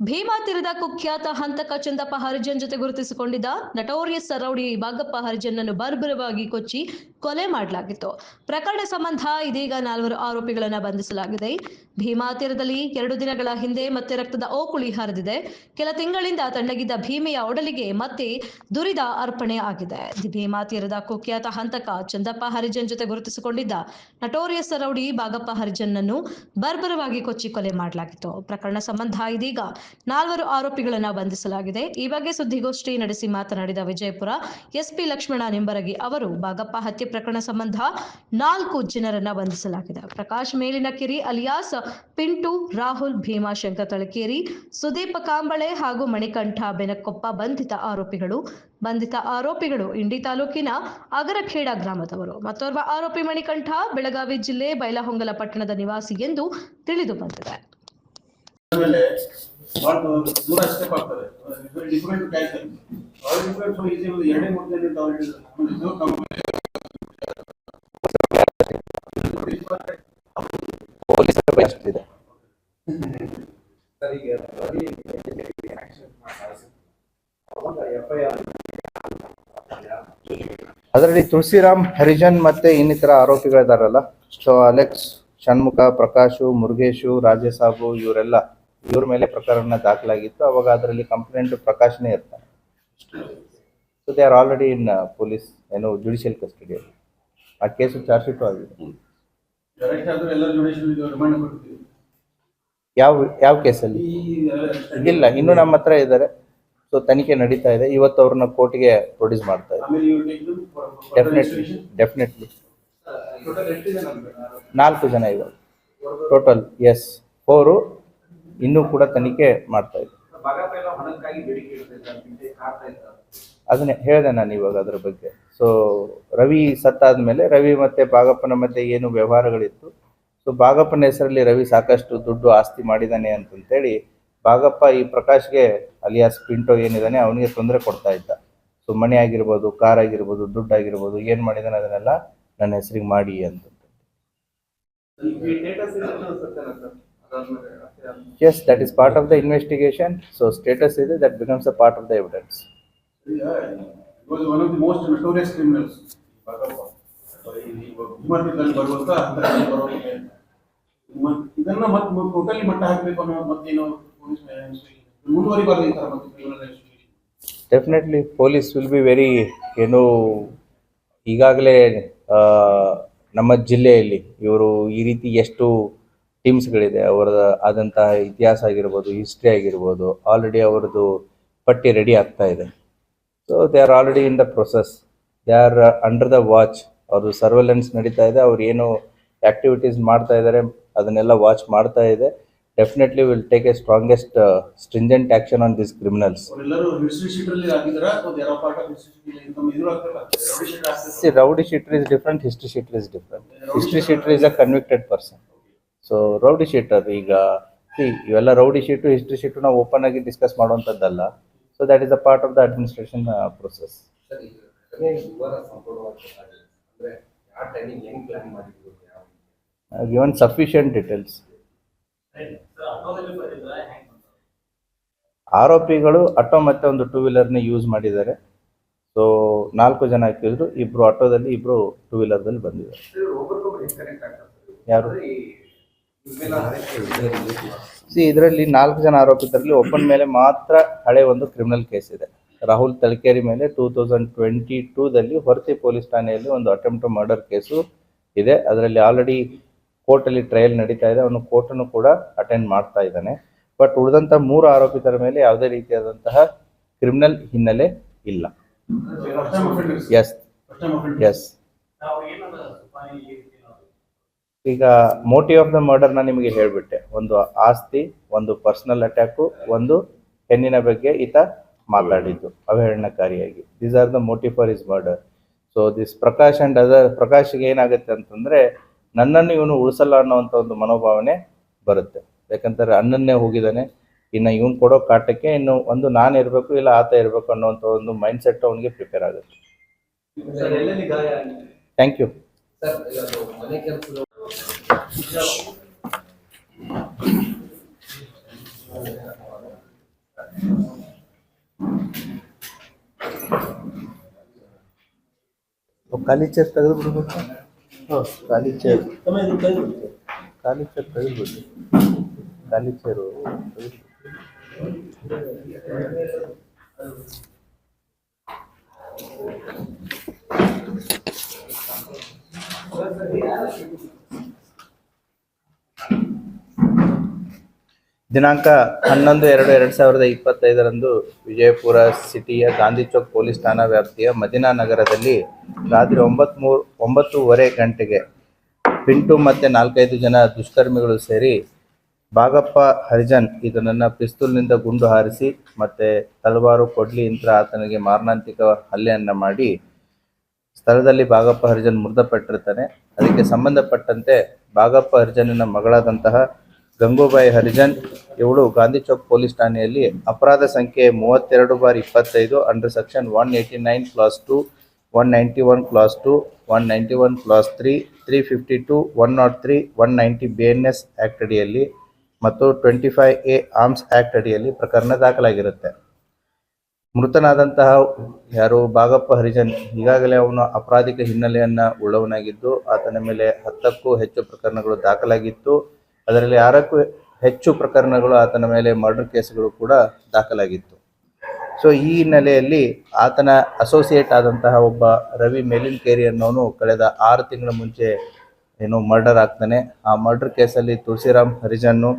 ಭೀಮಾ ತೀರದ ಕುಖ್ಯಾತ ಹಂತಕ ಚಂದಪ್ಪ ಹರಿಜನ್ ಜೊತೆ ಗುರುತಿಸಿಕೊಂಡಿದ್ದ ನಟೋರಿಯಸ್ ರೌಡಿ ಬಾಗಪ್ಪ ಹರಿಜನ್ ಅನ್ನು ಬರ್ಬರವಾಗಿ ಕೊಚ್ಚಿ ಕೊಲೆ ಮಾಡಲಾಗಿತ್ತು. ಪ್ರಕರಣ ಸಂಬಂಧ ಇದೀಗ 4 ಆರೋಪಿಗಳನ್ನು ಬಂಧಿಸಲಾಗಿದೆ. ಭೀಮಾ ತೀರದಲ್ಲಿ 2 ದಿನಗಳ ಹಿಂದೆ ಮತ್ತೆ ರಕ್ತದ ಓಕುಳಿ ಹರಿದಿದೆ. ಕೆಲ ತಿಂಗಳಿಂದ ತಣ್ಣಗಿದ್ದ ಭೀಮೆಯ ಒಡಲಿಗೆ ಮತ್ತೆ ದುರಿದ ಅರ್ಪಣೆ ಆಗಿದೆ. ಭೀಮಾ ತೀರದ ಕುಖ್ಯಾತ ಹಂತಕ ಚಂದಪ್ಪ ಹರಿಜನ್ ಜೊತೆ ಗುರುತಿಸಿಕೊಂಡಿದ್ದ ನಟೋರಿಯಸ್ ರೌಡಿ ಬಾಗಪ್ಪ ಹರಿಜನ್ ಅನ್ನು ಬರ್ಬರವಾಗಿ ಕೊಚ್ಚಿ ಕೊಲೆ ಮಾಡಲಾಗಿತ್ತು. ಪ್ರಕರಣ ಸಂಬಂಧ ಇದೀಗ 4 ಆರೋಪಿಗಳನ್ನು ಬಂಧಿಸಲಾಗಿದೆ. ಈ ಬಗ್ಗೆ ಸುದ್ದಿಗೋಷ್ಠಿ ನಡೆಸಿ ಮಾತನಾಡಿದ ವಿಜಯಪುರ ಎಸ್ಪಿ ಲಕ್ಷ್ಮಣ ನಿಂಬರಗಿ ಅವರು, ಬಾಗಪ್ಪ ಹತ್ಯೆ ಪ್ರಕರಣ ಸಂಬಂಧ 4 ಜನರನ್ನ ಬಂಧಿಸಲಾಗಿದೆ. ಪ್ರಕಾಶ್ ಮೇಲಿನಕೆರೆ ಅಲಿಯಾಸ್ ಪಿಂಟು, ರಾಹುಲ್ ಭೀಮಾಶಂಕರ್ ತಳಕೇರಿ, ಸುದೀಪ್ ಕಾಂಬಳೆ ಹಾಗೂ ಮಣಿಕಂಠ ಬೆನಕೊಪ್ಪ ಬಂಧಿತ ಆರೋಪಿಗಳು ಇಂಡಿ ತಾಲೂಕಿನ ಅಗರಖೇಡ ಗ್ರಾಮದವರು. ಮತ್ತೋರ್ವ ಆರೋಪಿ ಮಣಿಕಂಠ ಬೆಳಗಾವಿ ಜಿಲ್ಲೆ ಬೈಲಹೊಂಗಲ ಪಟ್ಟಣದ ನಿವಾಸಿ ಎಂದು ತಿಳಿದು ಬಂದಿದೆ. ಅದರಲ್ಲಿ ತುಳಸಿರಾಮ್, ಹರಿಜನ್ ಮತ್ತೆ ಇನ್ನಿತರ ಆರೋಪಿಗಳಿದಾರಲ್ಲ. ಸೊ ಅಲೆಕ್ಸ್, ಷಣ್ಮುಖ, ಪ್ರಕಾಶು, ಮುರುಗೇಶು, ರಾಜೇಸಾಬು ಇವ್ರ ಮೇಲೆ ಪ್ರಕರಣ ದಾಖಲಾಗಿತ್ತು. ಅವಾಗ ಅದರಲ್ಲಿ ಕಂಪ್ಲೇಂಟ್ ಪ್ರಕಾಶ್ನೇ ಇರ್ತಾನೆ. So they are already in police judicial custody. ಆ ಕೇಸು ಚಾರ್ಜ್ ಶೀಟ್ ಆಗಿದೆ. ಯಾವ ಕೇಸಲ್ಲಿ ಇಲ್ಲ, ಇನ್ನೂ ನಮ್ಮ ಹತ್ರ ಇದ್ದಾರೆ. ಸೊ ತನಿಖೆ ನಡೀತಾ ಇದೆ. ಇವತ್ತು ಅವ್ರನ್ನ ಕೋರ್ಟ್ಗೆ ಪ್ರೊಡ್ಯೂಸ್ ಮಾಡ್ತಾ ಇದ್ದಾರೆ. ಡೆಫಿನೆಟ್ಲಿ 4 ಜನ ಇವಾಗ ಟೋಟಲ್. ಎಸ್, 4 ಇನ್ನೂ ಕೂಡ ತನಿಖೆ ಮಾಡ್ತಾ ಇದ್ದಾರೆ. ಅದನ್ನೇ ಹೇಳಿದೆ ನಾನು ಇವಾಗ ಅದ್ರ ಬಗ್ಗೆ. ಸೊ ರವಿ ಸತ್ತಾದ್ಮೇಲೆ ರವಿ ಮತ್ತೆ ಬಾಗಪ್ಪನ ಮಧ್ಯೆ ಏನು ವ್ಯವಹಾರಗಳಿತ್ತು. ಸೊ ಬಾಗಪ್ಪನ ಹೆಸರಲ್ಲಿ ರವಿ ಸಾಕಷ್ಟು ದುಡ್ಡು ಆಸ್ತಿ ಮಾಡಿದ್ದಾನೆ ಅಂತಂತೇಳಿ ಬಾಗಪ್ಪ ಈ ಪ್ರಕಾಶ್ಗೆ ಅಲಿಯಾಸ್ ಪಿಂಟೋ ಏನಿದ್ದಾನೆ ಅವನಿಗೆ ತೊಂದರೆ ಕೊಡ್ತಾ ಇದ್ದ. ಸೊ ಮನೆ ಆಗಿರ್ಬೋದು, ಕಾರ್ ಆಗಿರ್ಬೋದು, ದುಡ್ಡು ಆಗಿರ್ಬೋದು, ಏನು ಮಾಡಿದಾನೆ ಅದನ್ನೆಲ್ಲ ನನ್ನ ಹೆಸರಿಗೆ ಮಾಡಿ ಅಂತ. Yes, that is part of the investigation. So status is that becomes a part of the evidence. He was one of the most notorious criminals. ಇದನ್ನ ಮತ್ತೆ ಟೋಟಲಿ ಮಟ್ಟ ಹಾಕಬೇಕು ಅನ್ನೋ ಮತ್ತೇನೋ ಮುಂದುವರಿಬಾರದು ಈ ತರ ಮತ್ತೆ criminal investigation. Definitely police will be very ಈಗಾಗಲೇ ನಮ್ಮ ಜಿಲ್ಲೆಯಲ್ಲಿ ಇವರು ಈ ರೀತಿ ಎಷ್ಟು ಟೀಮ್ಸ್ಗಳಿದೆ, ಅವರದ ಆದಂಥ ಇತಿಹಾಸ ಆಗಿರ್ಬೋದು, ಹಿಸ್ಟ್ರಿ ಆಗಿರ್ಬೋದು, ಆಲ್ರೆಡಿ ಅವರದ್ದು ಪಟ್ಟಿ ರೆಡಿ ಆಗ್ತಾ ಇದೆ. So they are already in the process. They are under the watch. ಅವ್ರದ್ದು ಸರ್ವೆಲೆನ್ಸ್ ನಡೀತಾ ಇದೆ. ಅವ್ರು ಏನು ಆ್ಯಕ್ಟಿವಿಟೀಸ್ ಮಾಡ್ತಾ ಇದ್ದಾರೆ ಅದನ್ನೆಲ್ಲ ವಾಚ್ ಮಾಡ್ತಾ ಇದೆ. Definitely will take A strongest stringent action on this criminals. Rowdy shooter is different, history shooter is different. History shooter is a convicted person. So rowdy sheeter ಈಗ ಇವೆಲ್ಲ ರೌಡಿ ಶೀಟು, ಹಿಸ್ಟ್ರಿ ಶೀಟು ನಾವು open ಆಗಿ discuss ಮಾಡುವಂಥದ್ದಲ್ಲ. So that is a part of the administration process. Given sufficient details. ಆರೋಪಿಗಳು auto ಮತ್ತೆ ಒಂದು 2 ವೀಲರ್ನ use ಮಾಡಿದ್ದಾರೆ. So 4 ಜನ ಹಾಕಿದ್ರು, 2 ಆಟೋದಲ್ಲಿ, 2 2 ವೀಲರ್ದಲ್ಲಿ ಬಂದಿದ್ದಾರೆ. ಯಾರು ಇದರಲ್ಲಿ 4 ಜನ ಆರೋಪಿತರಲ್ಲಿ ಒಬ್ಬನ ಮೇಲೆ ಮಾತ್ರ ಹಳೆ ಒಂದು ಕ್ರಿಮಿನಲ್ ಕೇಸ್ ಇದೆ. ರಾಹುಲ್ ತಳಕೇರಿ ಮೇಲೆ 2022ದಲ್ಲಿ ಹೊರತಿ ಪೊಲೀಸ್ ಠಾಣೆಯಲ್ಲಿ ಒಂದು ಅಟೆಂಪ್ಟ್ ಮರ್ಡರ್ ಕೇಸು ಇದೆ. ಅದರಲ್ಲಿ ಆಲ್ರೆಡಿ ಕೋರ್ಟಲ್ಲಿ ಟ್ರಯಲ್ ನಡೀತಾ ಇದೆ. ಅವನು ಕೋರ್ಟನ್ನು ಕೂಡ ಅಟೆಂಡ್ ಮಾಡ್ತಾ ಇದ್ದಾನೆ. ಬಟ್ ಉಳಿದಂಥ 3 ಆರೋಪಿತರ ಮೇಲೆ ಯಾವುದೇ ರೀತಿಯಾದಂತಹ ಕ್ರಿಮಿನಲ್ ಹಿನ್ನೆಲೆ ಇಲ್ಲ. Yes yes. ಈಗ ಮೋಟಿವ್ ಆಫ್ ದ ಮರ್ಡರ್ನ ನಿಮಗೆ ಹೇಳಿಬಿಟ್ಟೆ. ಒಂದು ಆಸ್ತಿ, ಒಂದು ಪರ್ಸನಲ್ ಅಟ್ಯಾಕು, ಒಂದು ಹೆಣ್ಣಿನ ಬಗ್ಗೆ ಈತ ಮಾತಾಡಿದ್ದು ಅವಹೇಳನಕಾರಿಯಾಗಿ. These are the motive for his murder. So this Prakash and other ಪ್ರಕಾಶ್ಗೆ ಏನಾಗುತ್ತೆ ಅಂತಂದರೆ ನನ್ನನ್ನು ಇವನು ಉಳಿಸಲ್ಲ ಅನ್ನೋವಂಥ ಒಂದು ಮನೋಭಾವನೆ ಬರುತ್ತೆ. ಯಾಕಂತಾರೆ ಅಣ್ಣನ್ನೇ ಹೋಗಿದ್ದಾನೆ, ಇನ್ನು ಇವನು ಕೊಡೋ ಕಾಟಕ್ಕೆ ಇನ್ನು ಒಂದು ನಾನು ಇರಬೇಕು ಇಲ್ಲ ಆತ ಇರಬೇಕು ಅನ್ನೋವಂಥ ಒಂದು ಮೈಂಡ್ ಸೆಟ್ ಅವನಿಗೆ ಪ್ರಿಪೇರ್ ಆಗುತ್ತೆ. Thank you. ಖಾಲಿ ಚೇರ್ ತೆಗೆದು ಬಿಡ್ಬೇಕು. ಖಾಲಿ ಚೇರ್ ಖಾಲಿ ಚೇರ್ ತೆಗೆದ್ಬಿಡಿ. ಖಾಲಿ ಚೇರು ದಿನಾಂಕ 11/2/2025 ವಿಜಯಪುರ ಸಿಟಿಯ ಗಾಂಧಿ ಚೌಕ್ ಪೊಲೀಸ್ ಠಾಣಾ ವ್ಯಾಪ್ತಿಯ ಮದಿನಾ ನಗರದಲ್ಲಿ ರಾತ್ರಿ 9:30 ಗಂಟೆಗೆ ಪಿಂಟು ಮತ್ತು 4-5 ಜನ ದುಷ್ಕರ್ಮಿಗಳು ಸೇರಿ ಬಾಗಪ್ಪ ಹರಿಜನ್ ಇದನ್ನ ಪಿಸ್ತೂಲ್ನಿಂದ ಗುಂಡು ಹಾರಿಸಿ ಮತ್ತೆ ತಲವಾರು ಕೊಡ್ಲಿ ಯಂತ್ರ ಆತನಿಗೆ ಮಾರಣಾಂತಿಕ ಹಲ್ಲೆಯನ್ನ ಮಾಡಿ ಸ್ಥಳದಲ್ಲಿ ಬಾಗಪ್ಪ ಹರಿಜನ್ ಮೃತಪಟ್ಟಿರ್ತಾನೆ. ಅದಕ್ಕೆ ಸಂಬಂಧಪಟ್ಟಂತೆ ಬಾಗಪ್ಪ ಹರಿಜನಿನ ಮಗಳಾದಂತಹ ಗಂಗೂಬಾಯಿ ಹರಿಜನ್ ಇವಳು ಗಾಂಧಿ ಚೌಕ್ ಪೊಲೀಸ್ ಠಾಣೆಯಲ್ಲಿ ಅಪರಾಧ ಸಂಖ್ಯೆ 32/25 under section 189 class 2, 191 class 2, 191 class 3, 352, 103, 190 BNS act ಅಡಿಯಲ್ಲಿ ಮತ್ತು 25A ಆರ್ಮ್ಸ್ ಆಕ್ಟ್ ಅಡಿಯಲ್ಲಿ ಪ್ರಕರಣ ದಾಖಲಾಗಿರುತ್ತೆ. ಮೃತನಾದಂತಹ ಯಾರು ಬಾಗಪ್ಪ ಹರಿಜನ್ ಈಗಾಗಲೇ ಅವನು ಅಪರಾಧಿಕ ಹಿನ್ನೆಲೆಯನ್ನ ಉಳ್ಳವನಾಗಿದ್ದು ಆತನ ಮೇಲೆ 10ಕ್ಕೂ ಹೆಚ್ಚು ಪ್ರಕರಣಗಳು ದಾಖಲಾಗಿತ್ತು. ಅದರಲ್ಲಿ 6ಕ್ಕೂ ಹೆಚ್ಚು ಪ್ರಕರಣಗಳು ಆತನ ಮೇಲೆ ಮರ್ಡರ್ ಕೇಸ್ಗಳು ಕೂಡ ದಾಖಲಾಗಿತ್ತು. ಸೊ ಈ ಹಿನ್ನೆಲೆಯಲ್ಲಿ ಆತನ ಅಸೋಸಿಯೇಟ್ ಆದಂತಹ ಒಬ್ಬ ರವಿ ಮೇಲಿನ್ಕೇರಿ ಅನ್ನೋನು ಕಳೆದ 6 ತಿಂಗಳ ಮುಂಚೆ ಮರ್ಡರ್ ಆಗ್ತಾನೆ. ಆ ಮರ್ಡರ್ ಕೇಸಲ್ಲಿ ತುಳಸಿರಾಮ್ ಹರಿಜನ್ನು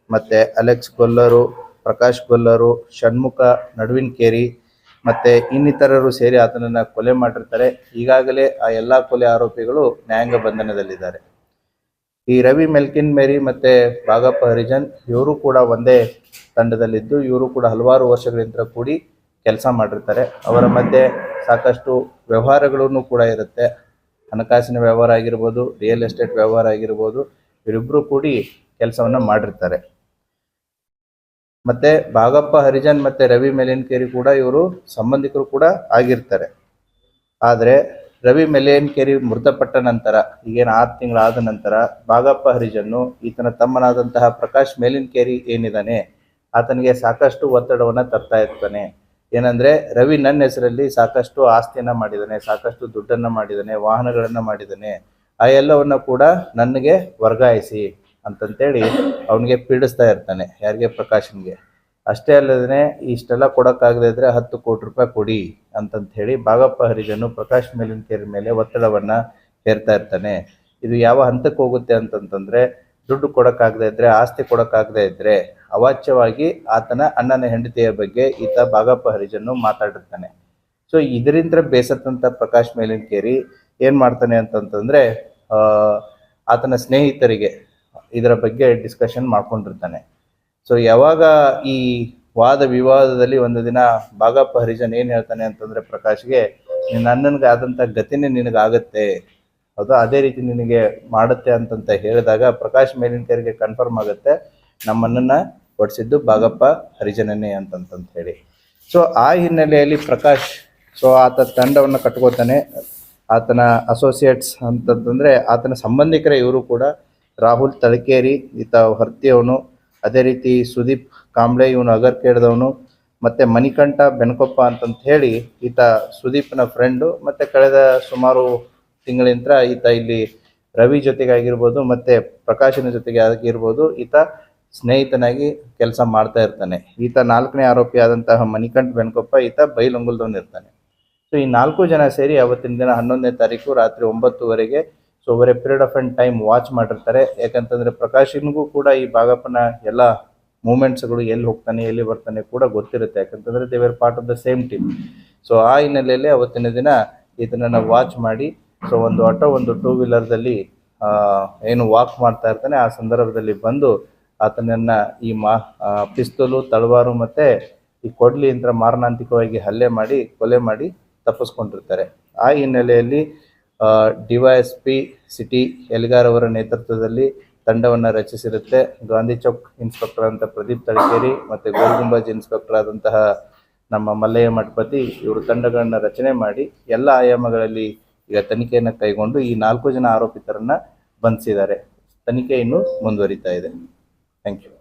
ಮತ್ತು ಅಲೆಕ್ಸ್ ಗೊಲ್ಲರು, ಪ್ರಕಾಶ್ ಗೊಲ್ಲರು, ಷಣ್ಮುಖ ನಡುವಿನ್ಕೇರಿ ಮತ್ತು ಇನ್ನಿತರರು ಸೇರಿ ಆತನನ್ನು ಕೊಲೆ ಮಾಡಿರ್ತಾರೆ. ಈಗಾಗಲೇ ಆ ಎಲ್ಲ ಕೊಲೆ ಆರೋಪಿಗಳು ನ್ಯಾಯಾಂಗ ಬಂಧನದಲ್ಲಿದ್ದಾರೆ. ಈ ರವಿ ಮೇರಿ ಮತ್ತು ಬಾಗಪ್ಪ ಹರಿಜನ್ ಇವರು ಕೂಡ ಒಂದೇ ತಂಡದಲ್ಲಿದ್ದು ಇವರು ಕೂಡ ಹಲವಾರು ವರ್ಷಗಳಿಂದ ಕೂಡಿ ಕೆಲಸ ಮಾಡಿರ್ತಾರೆ. ಅವರ ಮಧ್ಯೆ ಸಾಕಷ್ಟು ವ್ಯವಹಾರಗಳನ್ನು ಕೂಡ ಇರುತ್ತೆ. ಹಣಕಾಸಿನ ವ್ಯವಹಾರ ಆಗಿರ್ಬೋದು, ರಿಯಲ್ ಎಸ್ಟೇಟ್ ವ್ಯವಹಾರ ಆಗಿರ್ಬೋದು, ಇವರಿಬ್ಬರು ಕೂಡಿ ಕೆಲಸವನ್ನು ಮಾಡಿರ್ತಾರೆ. ಮತ್ತು ಬಾಗಪ್ಪ ಹರಿಜನ್ ಮತ್ತು ರವಿ ಮೇಲಿನ್ಕೇರಿ ಕೂಡ ಇವರು ಸಂಬಂಧಿಕರು ಕೂಡ ಆಗಿರ್ತಾರೆ. ಆದರೆ ರವಿ ಮೇಲಿನ್ಕೇರಿ ಮೃತಪಟ್ಟ ನಂತರ ಈಗೇನು 6 ತಿಂಗಳಾದ ನಂತರ ಬಾಗಪ್ಪ ಹರಿಜನ್ನು ಈತನ ತಮ್ಮನಾದಂತಹ ಪ್ರಕಾಶ್ ಮೇಲಿನ್ಕೇರಿ ಏನಿದ್ದಾನೆ ಆತನಿಗೆ ಸಾಕಷ್ಟು ಒತ್ತಡವನ್ನು ತರ್ತಾ ಇರ್ತಾನೆ. ಏನಂದರೆ ರವಿ ನನ್ನ ಹೆಸರಲ್ಲಿ ಸಾಕಷ್ಟು ಆಸ್ತಿಯನ್ನು ಮಾಡಿದ್ದಾನೆ, ಸಾಕಷ್ಟು ದುಡ್ಡನ್ನು ಮಾಡಿದ್ದಾನೆ, ವಾಹನಗಳನ್ನು ಮಾಡಿದ್ದಾನೆ, ಆ ಎಲ್ಲವನ್ನು ಕೂಡ ನನಗೆ ವರ್ಗಾಯಿಸಿ ಅಂತಂತೇಳಿ ಅವನಿಗೆ ಪೀಡಿಸ್ತಾ ಇರ್ತಾನೆ. ಯಾರಿಗೆ? ಪ್ರಕಾಶನ್ಗೆ. ಅಷ್ಟೇ ಅಲ್ಲದೇ ಇಷ್ಟೆಲ್ಲ ಕೊಡೋಕ್ಕಾಗದೇ ಇದ್ದರೆ 10 ಕೋಟಿ ರೂಪಾಯಿ ಕೊಡಿ ಅಂತಂತ ಹೇಳಿ ಬಾಗಪ್ಪ ಹರಿಜನ್ನು ಪ್ರಕಾಶ್ ಮೇಲಿನ್ಕೇರಿ ಮೇಲೆ ಒತ್ತಡವನ್ನು ಹೇರ್ತಾ ಇರ್ತಾನೆ. ಇದು ಯಾವ ಹಂತಕ್ಕೆ ಹೋಗುತ್ತೆ ಅಂತಂತಂದರೆ ದುಡ್ಡು ಕೊಡೋಕ್ಕಾಗದೇ ಇದ್ದರೆ, ಆಸ್ತಿ ಕೊಡೋಕ್ಕಾಗದೇ ಇದ್ದರೆ ಅವಾಚ್ಯವಾಗಿ ಆತನ ಅಣ್ಣನ ಹೆಂಡತಿಯ ಬಗ್ಗೆ ಈತ ಬಾಗಪ್ಪ ಹರಿಜನ್ನು ಮಾತಾಡಿರ್ತಾನೆ. ಸೊ ಇದರಿಂದ ಬೇಸತ್ತಂಥ ಪ್ರಕಾಶ್ ಮೇಲಿನ್ಕೇರಿ ಏನು ಮಾಡ್ತಾನೆ ಅಂತಂತಂದರೆ ಆತನ ಸ್ನೇಹಿತರಿಗೆ ಇದರ ಬಗ್ಗೆ ಡಿಸ್ಕಷನ್ ಮಾಡ್ಕೊಂಡಿರ್ತಾನೆ. ಸೊ ಯಾವಾಗ ಈ ವಾದ ವಿವಾದದಲ್ಲಿ ಒಂದು ದಿನ ಬಾಗಪ್ಪ ಹರಿಜನ್ ಏನು ಹೇಳ್ತಾನೆ ಅಂತಂದರೆ ಪ್ರಕಾಶ್ಗೆ, ನನ್ನನಿಗೆ ಆದಂಥ ಗತಿನೇ ನಿನಗಾಗತ್ತೆ, ಹೌದಾ, ಅದೇ ರೀತಿ ನಿನಗೆ ಮಾಡುತ್ತೆ ಅಂತಂತ ಹೇಳಿದಾಗ ಪ್ರಕಾಶ್ ಮೇಲಿನ್ಕೇರಿಗೆ ಕನ್ಫರ್ಮ್ ಆಗುತ್ತೆ ನಮ್ಮನ್ನನ್ನು ಹೊಡಿಸಿದ್ದು ಬಾಗಪ್ಪ ಹರಿಜನನೇ ಅಂತಂತ ಹೇಳಿ. ಸೊ ಆ ಹಿನ್ನೆಲೆಯಲ್ಲಿ ಪ್ರಕಾಶ್ ಆತ ತಂಡವನ್ನು ಕಟ್ಕೋತಾನೆ. ಆತನ ಅಸೋಸಿಯೇಟ್ಸ್ ಅಂತಂತಂದರೆ ಆತನ ಸಂಬಂಧಿಕರೇ ಇವರು ಕೂಡ. ರಾಹುಲ್ ತಳಕೇರಿ ಈತ ಹರ್ತಿಯವನು, ಅದೇ ರೀತಿ ಸುದೀಪ್ ಕಾಂಬ್ಳೆ ಇವನು ಅಗರ್ಕೇಡ್ದವನು, ಮತ್ತು ಮಣಿಕಂಠ ಬೆನಕೊಪ್ಪ ಅಂತಂತ ಹೇಳಿ ಈತ ಸುದೀಪ್ನ ಫ್ರೆಂಡು. ಮತ್ತು ಕಳೆದ ಸುಮಾರು ತಿಂಗಳಿಂದ ಈತ ಇಲ್ಲಿ ರವಿ ಜೊತೆಗಾಗಿರ್ಬೋದು ಮತ್ತು ಪ್ರಕಾಶನ ಜೊತೆಗೆ ಆಗಿರ್ಬೋದು ಈತ ಸ್ನೇಹಿತನಾಗಿ ಕೆಲಸ ಮಾಡ್ತಾ ಇರ್ತಾನೆ. ಈತ 4ನೇ ಆರೋಪಿ ಆದಂತಹ ಮಣಿಕಂಠ ಬೆನಕೊಪ್ಪ ಈತ ಬೈಲೊಂಗಲ್ದವನು ಇರ್ತಾನೆ. ಸೊ ಈ 4 ಜನ ಸೇರಿ ಅವತ್ತಿನ ದಿನ 11ನೇ ತಾರೀಕು ರಾತ್ರಿ 9:00ವರೆಗೆ over a period of time watch ಮಾಡಿರ್ತಾರೆ. ಯಾಕಂತಂದರೆ ಪ್ರಕಾಶನ್ಗೂ ಕೂಡ ಈ ಬಾಗಪ್ಪನ ಎಲ್ಲ ಮೂಮೆಂಟ್ಸ್ಗಳು ಎಲ್ಲಿ ಹೋಗ್ತಾನೆ ಎಲ್ಲಿ ಬರ್ತಾನೆ ಕೂಡ ಗೊತ್ತಿರುತ್ತೆ. ಯಾಕಂತಂದರೆ they were part of the same team. So ಆ ಹಿನ್ನೆಲೆಯಲ್ಲಿ ಅವತ್ತಿನ ದಿನ ಈತನನ್ನು ವಾಚ್ ಮಾಡಿ ಒಂದು ಆಟೋ ಒಂದು 2 ವೀಲರ್ದಲ್ಲಿ ಏನು ವಾಕ್ ಮಾಡ್ತಾ ಇರ್ತಾನೆ. ಆ ಸಂದರ್ಭದಲ್ಲಿ ಬಂದು ಆತನನ್ನು ಈ ಪಿಸ್ತೂಲು, ತಳವಾರು ಮತ್ತು ಈ ಕೊಡ್ಲಿ ಯಂತ್ರ ಮಾರಣಾಂತಿಕವಾಗಿ ಹಲ್ಲೆ ಮಾಡಿ ಕೊಲೆ ಮಾಡಿ ತಪ್ಪಿಸ್ಕೊಂಡಿರ್ತಾರೆ. ಆ ಹಿನ್ನೆಲೆಯಲ್ಲಿ DYSP ಸಿಟಿ ಎಲ್ಗಾರ್ ಅವರ ನೇತೃತ್ವದಲ್ಲಿ ತಂಡವನ್ನು ರಚಿಸಿರುತ್ತೆ. ಗಾಂಧಿ ಚೌಕ್ ಇನ್ಸ್ಪೆಕ್ಟರ್ ಅಂತ ಪ್ರದೀಪ್ ತಳಕೇರಿ ಮತ್ತು ಗೋಲ್ಗುಂಬಾಜ್ ಇನ್ಸ್ಪೆಕ್ಟರ್ ಆದಂತಹ ನಮ್ಮ ಮಲ್ಲಯ್ಯ ಮಠಪತಿ ಇವರು ತಂಡಗಳನ್ನು ರಚನೆ ಮಾಡಿ ಎಲ್ಲ ಆಯಾಮಗಳಲ್ಲಿ ಈಗ ತನಿಖೆಯನ್ನು ಕೈಗೊಂಡು ಈ 4 ಜನ ಆರೋಪಿತರನ್ನು ಬಂಧಿಸಿದ್ದಾರೆ. ತನಿಖೆ ಇನ್ನೂ ಮುಂದುವರಿತಾ ಇದೆ. Thank you.